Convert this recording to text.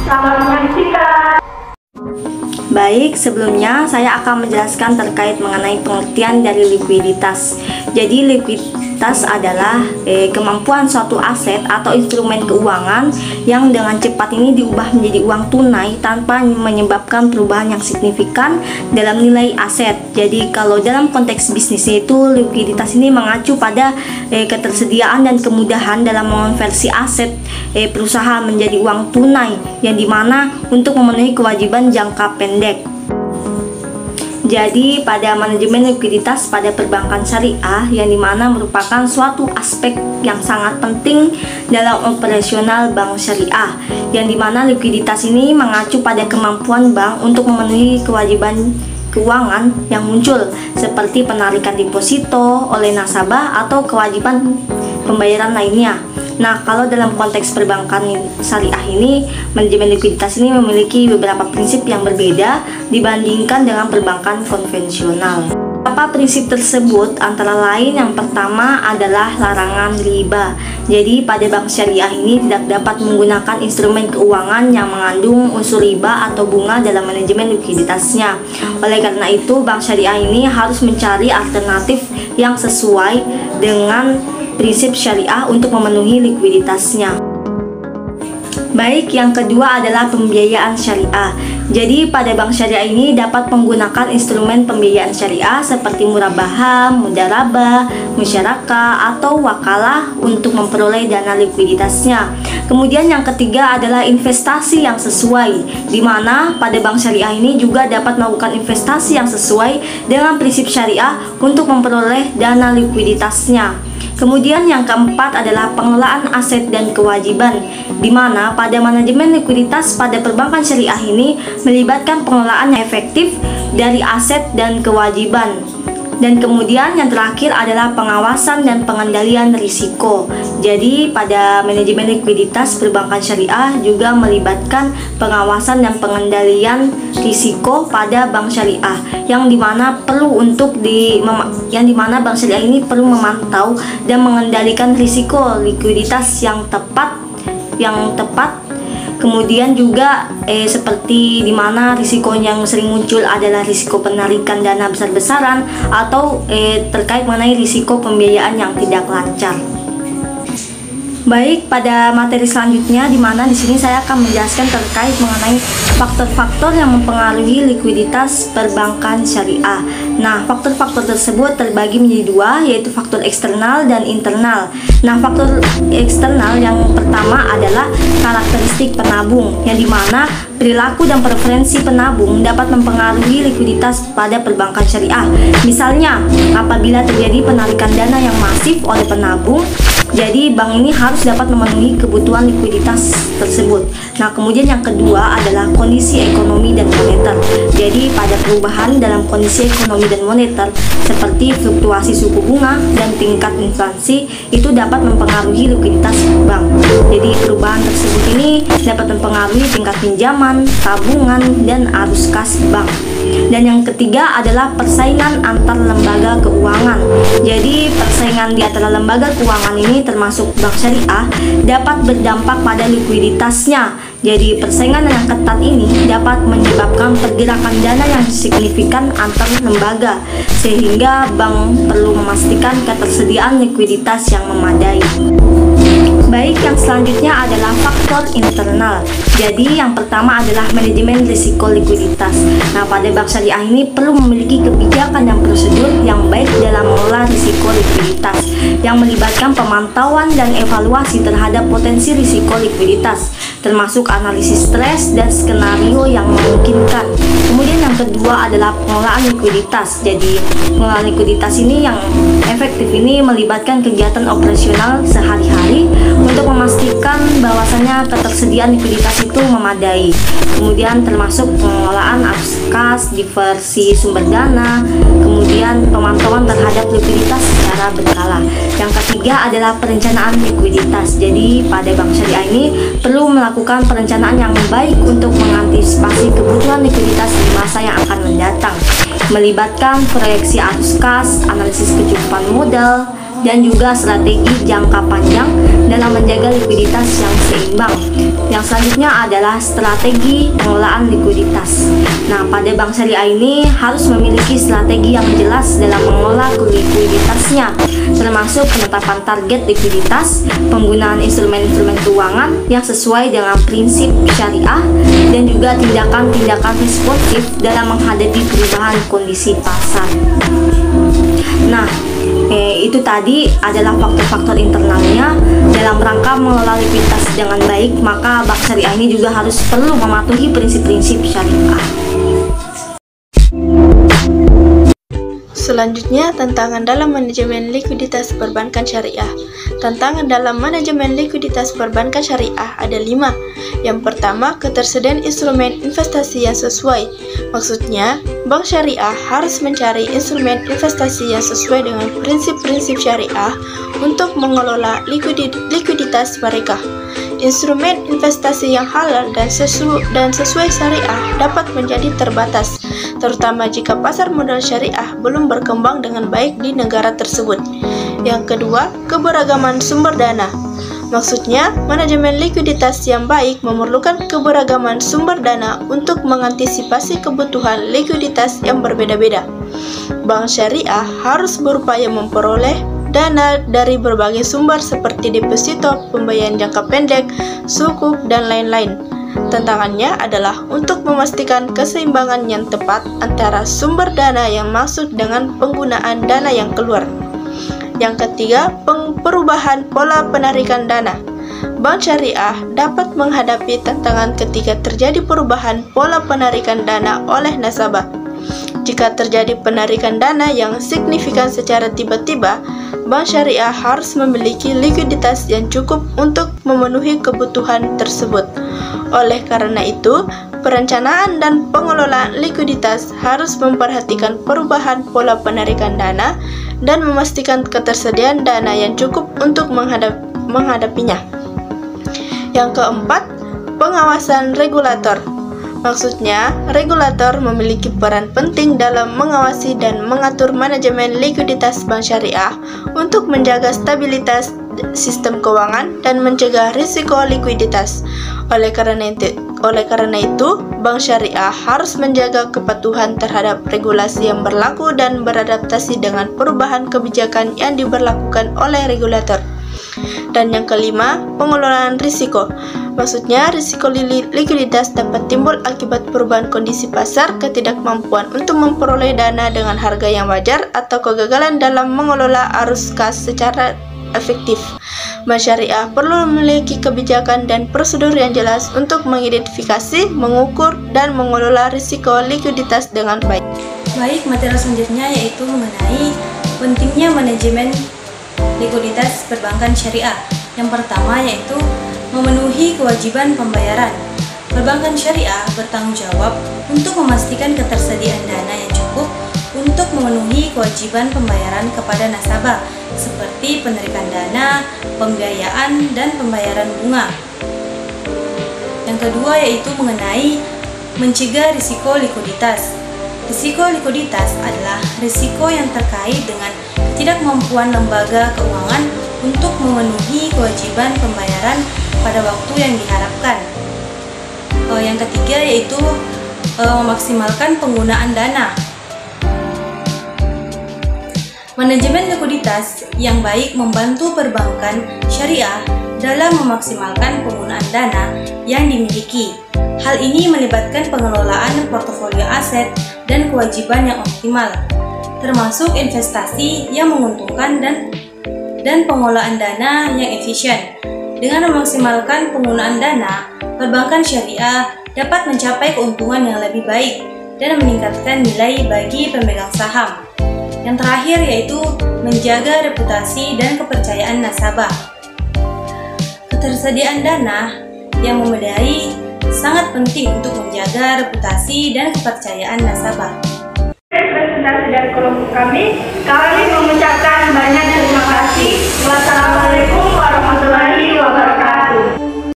Selamat menyaksikan. Baik, sebelumnya saya akan menjelaskan terkait mengenai pengertian dari likuiditas. Jadi likuiditas adalah kemampuan suatu aset atau instrumen keuangan yang dengan cepat ini diubah menjadi uang tunai tanpa menyebabkan perubahan yang signifikan dalam nilai aset. Jadi kalau dalam konteks bisnisnya itu likuiditas ini mengacu pada ketersediaan dan kemudahan dalam mengonversi aset perusahaan menjadi uang tunai yang dimana untuk memenuhi kewajiban jangka pendek. Jadi pada manajemen likuiditas pada perbankan syariah yang dimana merupakan suatu aspek yang sangat penting dalam operasional bank syariah, yang dimana likuiditas ini mengacu pada kemampuan bank untuk memenuhi kewajiban keuangan yang muncul seperti penarikan deposito oleh nasabah atau kewajiban pembayaran lainnya. Nah, kalau dalam konteks perbankan syariah ini, manajemen likuiditas ini memiliki beberapa prinsip yang berbeda dibandingkan dengan perbankan konvensional. Beberapa prinsip tersebut antara lain yang pertama adalah larangan riba. Jadi pada bank syariah ini tidak dapat menggunakan instrumen keuangan yang mengandung unsur riba atau bunga dalam manajemen likuiditasnya. Oleh karena itu, bank syariah ini harus mencari alternatif yang sesuai dengan prinsip syariah untuk memenuhi likuiditasnya. Baik, yang kedua adalah pembiayaan syariah. Jadi pada bank syariah ini dapat menggunakan instrumen pembiayaan syariah seperti murabahah, mudharabah, musyarakah, atau wakalah untuk memperoleh dana likuiditasnya. Kemudian yang ketiga adalah investasi yang sesuai, di mana pada bank syariah ini juga dapat melakukan investasi yang sesuai dengan prinsip syariah untuk memperoleh dana likuiditasnya. Kemudian yang keempat adalah pengelolaan aset dan kewajiban, di mana pada manajemen likuiditas pada perbankan syariah ini melibatkan pengelolaan yang efektif dari aset dan kewajiban. Dan kemudian yang terakhir adalah pengawasan dan pengendalian risiko. Jadi pada manajemen likuiditas perbankan syariah juga melibatkan pengawasan dan pengendalian risiko pada bank syariah, yang dimana bank syariah ini perlu memantau dan mengendalikan risiko likuiditas yang tepat. Kemudian juga seperti di mana risiko yang sering muncul adalah risiko penarikan dana besar-besaran atau terkait mengenai risiko pembiayaan yang tidak lancar. Baik, pada materi selanjutnya di mana di sini saya akan menjelaskan terkait mengenai faktor-faktor yang mempengaruhi likuiditas perbankan syariah. Nah, faktor-faktor tersebut terbagi menjadi dua, yaitu faktor eksternal dan internal. Nah, faktor eksternal yang pertama adalah karakteristik penabung, yang dimana perilaku dan preferensi penabung dapat mempengaruhi likuiditas pada perbankan syariah. Misalnya, apabila terjadi penarikan dana yang masif oleh penabung, jadi bank ini harus dapat memenuhi kebutuhan likuiditas tersebut. Nah, kemudian yang kedua adalah kondisi ekonomi dan moneter. Jadi pada perubahan dalam kondisi ekonomi dan moneter seperti fluktuasi suku bunga dan tingkat inflasi itu dapat mempengaruhi likuiditas bank. Jadi perubahan tersebut ini dapat mempengaruhi tingkat pinjaman, tabungan, dan arus kas bank. Dan yang ketiga adalah persaingan antar lembaga keuangan. Jadi persaingan di antara lembaga keuangan ini termasuk bank syariah dapat berdampak pada likuiditasnya. Jadi persaingan yang ketat ini dapat menyebabkan pergerakan dana yang signifikan antar lembaga, sehingga bank perlu memastikan ketersediaan likuiditas yang memadai. Baik, yang selanjutnya adalah faktor internal. Jadi yang pertama adalah manajemen risiko likuiditas. Nah, pada bank syariah ini perlu memiliki kebijakan dan prosedur yang baik dalam mengelola risiko likuiditas, yang melibatkan pemantauan dan evaluasi terhadap potensi risiko likuiditas, termasuk analisis stres dan skenario yang memungkinkan. Kemudian yang kedua adalah pengelolaan likuiditas. Jadi pengelolaan likuiditas ini yang efektif ini melibatkan kegiatan operasional sehari-hari untuk memastikan bahwasanya ketersediaan likuiditas itu memadai. Kemudian termasuk pengelolaan arus kas, diversi sumber dana, kemudian pemantauan terhadap likuiditas secara berkala. Yang ketiga adalah perencanaan likuiditas. Jadi pada bank syariah ini perlu melakukan perencanaan yang baik untuk mengantisipasi kebutuhan likuiditas di masa yang akan mendatang, melibatkan proyeksi arus kas, analisis kecukupan modal, dan juga strategi jangka panjang dalam menjaga likuiditas yang seimbang. Yang selanjutnya adalah strategi pengelolaan likuiditas. Nah, pada bank syariah ini harus memiliki strategi yang jelas dalam mengelola likuiditasnya, termasuk penetapan target likuiditas, penggunaan instrumen-instrumen keuangan yang sesuai dengan prinsip syariah, dan juga tindakan-tindakan responsif dalam menghadapi perubahan kondisi pasar. Nah, itu tadi adalah faktor-faktor internalnya. Dalam rangka mengelola likuiditas dengan baik, maka bank syariah ini juga harus perlu mematuhi prinsip-prinsip syariah. Selanjutnya, tantangan dalam manajemen likuiditas perbankan syariah. Tantangan dalam manajemen likuiditas perbankan syariah ada 5. Yang pertama, ketersediaan instrumen investasi yang sesuai. Maksudnya, bank syariah harus mencari instrumen investasi yang sesuai dengan prinsip-prinsip syariah untuk mengelola likuiditas mereka. Instrumen investasi yang halal dan sesuai syariah dapat menjadi terbatas, terutama jika pasar modal syariah belum berkembang dengan baik di negara tersebut. Yang kedua, keberagaman sumber dana. Maksudnya, manajemen likuiditas yang baik memerlukan keberagaman sumber dana untuk mengantisipasi kebutuhan likuiditas yang berbeda-beda. Bank syariah harus berupaya memperoleh dana dari berbagai sumber seperti deposito, pembayaran jangka pendek, sukuk, dan lain-lain. Tantangannya adalah untuk memastikan keseimbangan yang tepat antara sumber dana yang masuk dengan penggunaan dana yang keluar. Yang ketiga, perubahan pola penarikan dana. Bank syariah dapat menghadapi tantangan ketika terjadi perubahan pola penarikan dana oleh nasabah. Jika terjadi penarikan dana yang signifikan secara tiba-tiba, bank syariah harus memiliki likuiditas yang cukup untuk memenuhi kebutuhan tersebut. Oleh karena itu, perencanaan dan pengelolaan likuiditas harus memperhatikan perubahan pola penarikan dana dan memastikan ketersediaan dana yang cukup untuk menghadapinya. Yang keempat, pengawasan regulator. Maksudnya, regulator memiliki peran penting dalam mengawasi dan mengatur manajemen likuiditas bank syariah untuk menjaga stabilitas sistem keuangan dan mencegah risiko likuiditas. Oleh karena itu, bank syariah harus menjaga kepatuhan terhadap regulasi yang berlaku dan beradaptasi dengan perubahan kebijakan yang diberlakukan oleh regulator. Dan yang kelima, pengelolaan risiko. Maksudnya, risiko likuiditas dapat timbul akibat perubahan kondisi pasar, ketidakmampuan untuk memperoleh dana dengan harga yang wajar, atau kegagalan dalam mengelola arus kas secara efektif. Bank syariah perlu memiliki kebijakan dan prosedur yang jelas untuk mengidentifikasi, mengukur, dan mengelola risiko likuiditas dengan baik. Baik, materi selanjutnya yaitu mengenai pentingnya manajemen likuiditas perbankan syariah. Yang pertama yaitu memenuhi kewajiban pembayaran. Perbankan syariah bertanggung jawab untuk memastikan ketersediaan dana yang cukup untuk memenuhi kewajiban pembayaran kepada nasabah seperti penarikan dana, pembiayaan, dan pembayaran bunga. Yang kedua yaitu mengenai mencegah risiko likuiditas. Risiko likuiditas adalah risiko yang terkait dengan ketidakmampuan lembaga keuangan untuk memenuhi kewajiban pembayaran pada waktu yang diharapkan. Yang ketiga yaitu memaksimalkan penggunaan dana. Manajemen likuiditas yang baik membantu perbankan syariah dalam memaksimalkan penggunaan dana yang dimiliki. Hal ini melibatkan pengelolaan portofolio aset dan kewajiban yang optimal, termasuk investasi yang menguntungkan dan pengelolaan dana yang efisien. Dengan memaksimalkan penggunaan dana, perbankan syariah dapat mencapai keuntungan yang lebih baik dan meningkatkan nilai bagi pemegang saham. Yang terakhir yaitu menjaga reputasi dan kepercayaan nasabah. Ketersediaan dana yang memadai sangat penting untuk menjaga reputasi dan kepercayaan nasabah. Presentasi dari kelompok kami mengucapkan banyak terima kasih. Wassalamualaikum